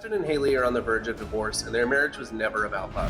Justin and Hailey are on the verge of divorce, and their marriage was never about love.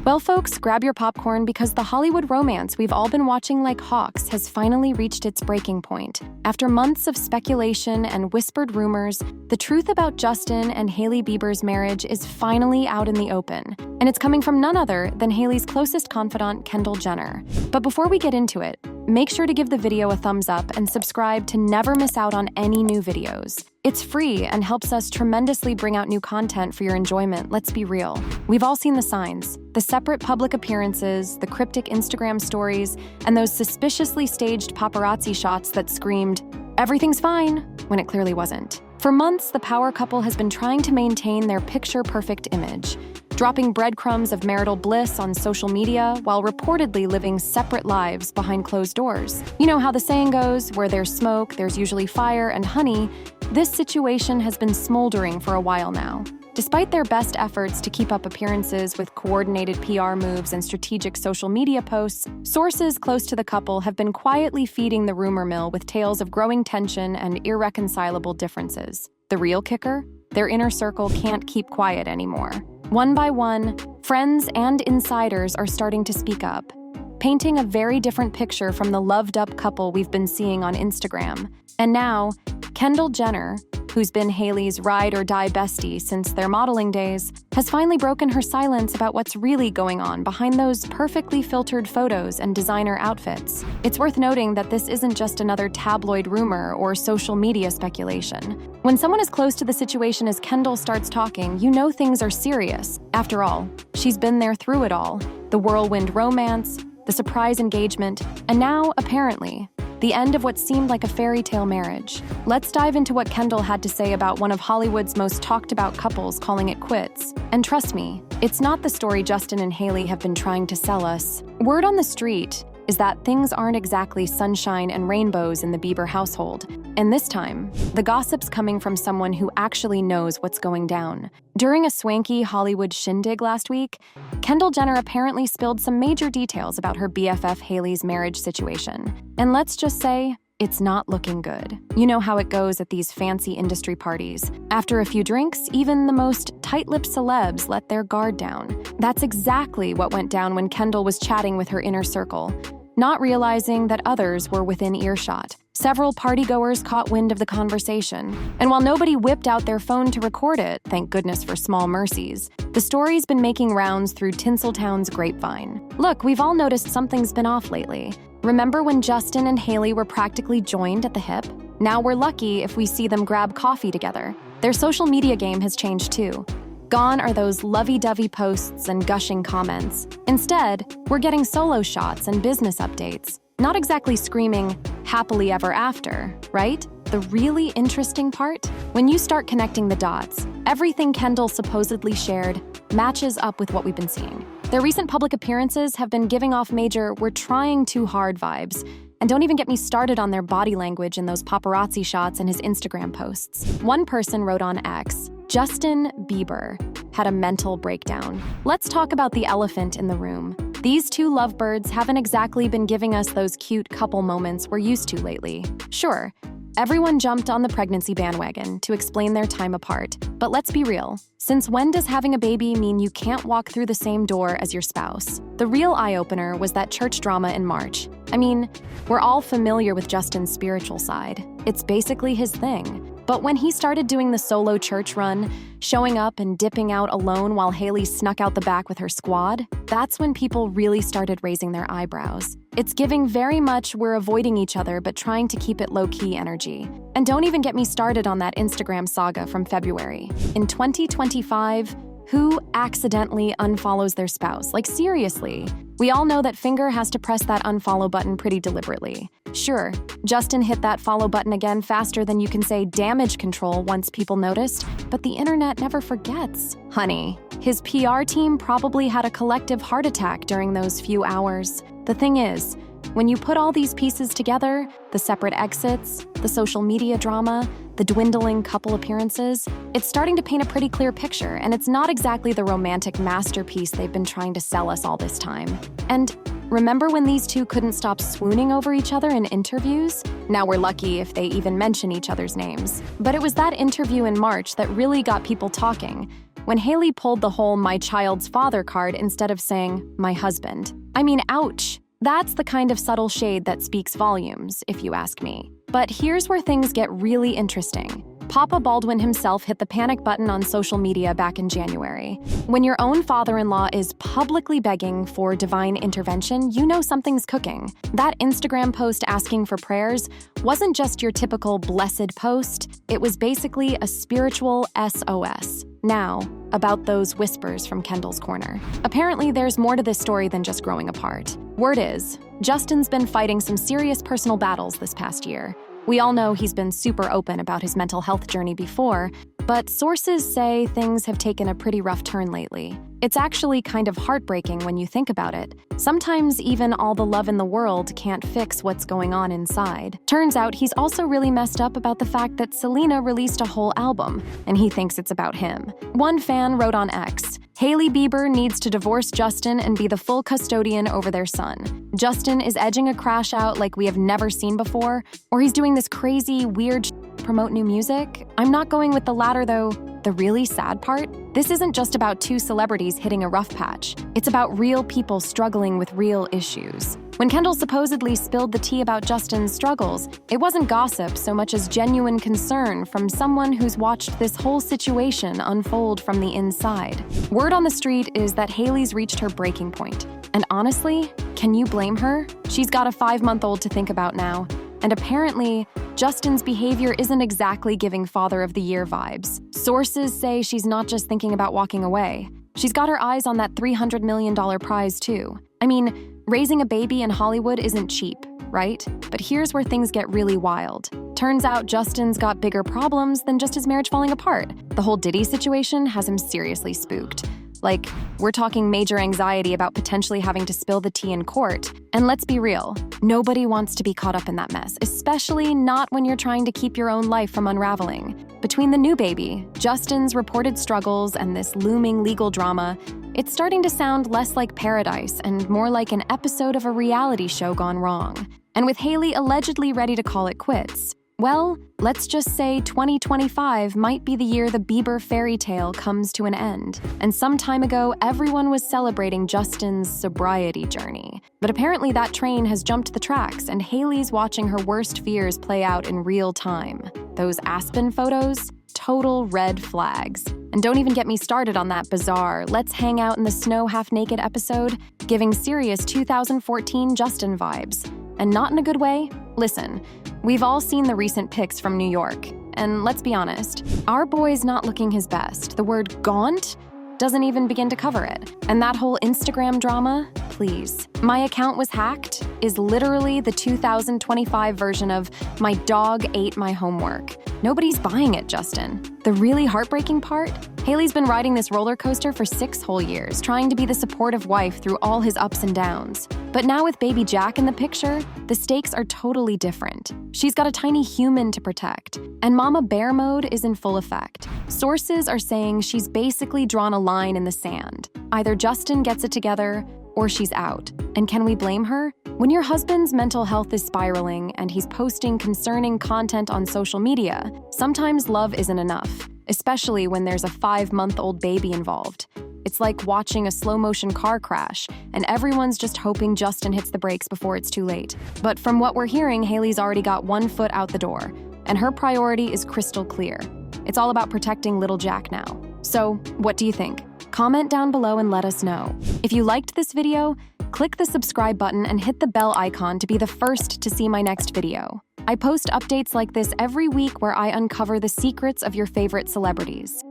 Well, folks, grab your popcorn because the Hollywood romance we've all been watching like hawks has finally reached its breaking point. After months of speculation and whispered rumors, the truth about Justin and Hailey Bieber's marriage is finally out in the open. And it's coming from none other than Hailey's closest confidant, Kendall Jenner. But before we get into it, make sure to give the video a thumbs up and subscribe to never miss out on any new videos. It's free and helps us tremendously bring out new content for your enjoyment, let's be real. We've all seen the signs, the separate public appearances, the cryptic Instagram stories, and those suspiciously staged paparazzi shots that screamed, "Everything's fine," when it clearly wasn't. For months, the power couple has been trying to maintain their picture-perfect image, dropping breadcrumbs of marital bliss on social media while reportedly living separate lives behind closed doors. You know how the saying goes, where there's smoke, there's usually fire, and honey, this situation has been smoldering for a while now. Despite their best efforts to keep up appearances with coordinated PR moves and strategic social media posts, sources close to the couple have been quietly feeding the rumor mill with tales of growing tension and irreconcilable differences. The real kicker? Their inner circle can't keep quiet anymore. One by one, friends and insiders are starting to speak up, painting a very different picture from the loved-up couple we've been seeing on Instagram. And now, Kendall Jenner, who's been Hailey's ride-or-die bestie since their modeling days, has finally broken her silence about what's really going on behind those perfectly filtered photos and designer outfits. It's worth noting that this isn't just another tabloid rumor or social media speculation. When someone as close to the situation as Kendall starts talking, you know things are serious. After all, she's been there through it all. The whirlwind romance, the surprise engagement, and now, apparently, the end of what seemed like a fairy tale marriage. Let's dive into what Kendall had to say about one of Hollywood's most talked about couples calling it quits. And trust me, it's not the story Justin and Hailey have been trying to sell us. Word on the street is that things aren't exactly sunshine and rainbows in the Bieber household. And this time, the gossip's coming from someone who actually knows what's going down. During a swanky Hollywood shindig last week, Kendall Jenner apparently spilled some major details about her BFF Hailey's marriage situation. And let's just say, it's not looking good. You know how it goes at these fancy industry parties. After a few drinks, even the most tight-lipped celebs let their guard down. That's exactly what went down when Kendall was chatting with her inner circle, not realizing that others were within earshot. Several partygoers caught wind of the conversation, and while nobody whipped out their phone to record it, thank goodness for small mercies, the story's been making rounds through Tinseltown's grapevine. Look, we've all noticed something's been off lately. Remember when Justin and Hailey were practically joined at the hip? Now we're lucky if we see them grab coffee together. Their social media game has changed too. Gone are those lovey-dovey posts and gushing comments. Instead, we're getting solo shots and business updates. Not exactly screaming, happily ever after, right? The really interesting part? When you start connecting the dots, everything Kendall supposedly shared matches up with what we've been seeing. Their recent public appearances have been giving off major "we're trying too hard" vibes. And don't even get me started on their body language in those paparazzi shots and his Instagram posts. One person wrote on X, Justin Bieber had a mental breakdown. Let's talk about the elephant in the room. These two lovebirds haven't exactly been giving us those cute couple moments we're used to lately. Sure, everyone jumped on the pregnancy bandwagon to explain their time apart, but let's be real. Since when does having a baby mean you can't walk through the same door as your spouse? The real eye-opener was that church drama in March. I mean, we're all familiar with Justin's spiritual side. It's basically his thing. But when he started doing the solo church run, showing up and dipping out alone while Hailey snuck out the back with her squad, that's when people really started raising their eyebrows. It's giving very much we're avoiding each other but trying to keep it low-key energy. And don't even get me started on that Instagram saga from February. In 2025, Who accidentally unfollows their spouse? Like, seriously. We all know that Finger has to press that unfollow button pretty deliberately. Sure, Justin hit that follow button again faster than you can say damage control once people noticed, but the internet never forgets. Honey, his PR team probably had a collective heart attack during those few hours. The thing is, when you put all these pieces together, the separate exits, the social media drama, the dwindling couple appearances, it's starting to paint a pretty clear picture, and it's not exactly the romantic masterpiece they've been trying to sell us all this time. And remember when these two couldn't stop swooning over each other in interviews? Now we're lucky if they even mention each other's names. But it was that interview in March that really got people talking, when Hailey pulled the whole "my child's father" card instead of saying "my husband." I mean, ouch. That's the kind of subtle shade that speaks volumes, if you ask me. But here's where things get really interesting. Papa Baldwin himself hit the panic button on social media back in January. When your own father-in-law is publicly begging for divine intervention, you know something's cooking. That Instagram post asking for prayers wasn't just your typical blessed post, it was basically a spiritual SOS. Now, about those whispers from Kendall's corner. Apparently, there's more to this story than just growing apart. Word is, Justin's been fighting some serious personal battles this past year. We all know he's been super open about his mental health journey before, but sources say things have taken a pretty rough turn lately. It's actually kind of heartbreaking when you think about it. Sometimes even all the love in the world can't fix what's going on inside. Turns out he's also really messed up about the fact that Selena released a whole album, and he thinks it's about him. One fan wrote on X, "Hailey Bieber needs to divorce Justin and be the full custodian over their son. Justin is edging a crash out like we have never seen before, or he's doing this crazy, weird to promote new music." I'm not going with the latter though. The really sad part? This isn't just about two celebrities hitting a rough patch. It's about real people struggling with real issues. When Kendall supposedly spilled the tea about Justin's struggles, it wasn't gossip so much as genuine concern from someone who's watched this whole situation unfold from the inside. Word on the street is that Hailey's reached her breaking point. And honestly, can you blame her? She's got a 5-month-old to think about now. And apparently, Justin's behavior isn't exactly giving Father of the Year vibes. Sources say she's not just thinking about walking away. She's got her eyes on that $300 million prize too. I mean, raising a baby in Hollywood isn't cheap, right? But here's where things get really wild. Turns out Justin's got bigger problems than just his marriage falling apart. The whole Diddy situation has him seriously spooked. Like, we're talking major anxiety about potentially having to spill the tea in court. And let's be real, nobody wants to be caught up in that mess, especially not when you're trying to keep your own life from unraveling. Between the new baby, Justin's reported struggles, and this looming legal drama, it's starting to sound less like paradise and more like an episode of a reality show gone wrong. And with Hailey allegedly ready to call it quits, well, let's just say 2025 might be the year the Bieber fairy tale comes to an end. And some time ago, everyone was celebrating Justin's sobriety journey. But apparently that train has jumped the tracks, and Hailey's watching her worst fears play out in real time. Those Aspen photos? Total red flags. And don't even get me started on that bizarre "let's hang out in the snow half-naked" episode, giving serious 2014 Justin vibes. And not in a good way. Listen, we've all seen the recent pics from New York, and let's be honest, our boy's not looking his best. The word gaunt doesn't even begin to cover it. And that whole Instagram drama, please. "My account was hacked" is literally the 2025 version of "my dog ate my homework." Nobody's buying it, Justin. The really heartbreaking part? Hailey's been riding this roller coaster for 6 whole years, trying to be the supportive wife through all his ups and downs. But now with baby Jack in the picture, the stakes are totally different. She's got a tiny human to protect, and Mama Bear mode is in full effect. Sources are saying she's basically drawn a line in the sand. Either Justin gets it together, or she's out. And can we blame her? When your husband's mental health is spiraling and he's posting concerning content on social media, sometimes love isn't enough, especially when there's a 5-month-old baby involved. It's like watching a slow-motion car crash, and everyone's just hoping Justin hits the brakes before it's too late. But from what we're hearing, Hailey's already got 1 foot out the door, and her priority is crystal clear. It's all about protecting little Jack now. So, what do you think? Comment down below and let us know. If you liked this video, click the subscribe button and hit the bell icon to be the first to see my next video. I post updates like this every week where I uncover the secrets of your favorite celebrities.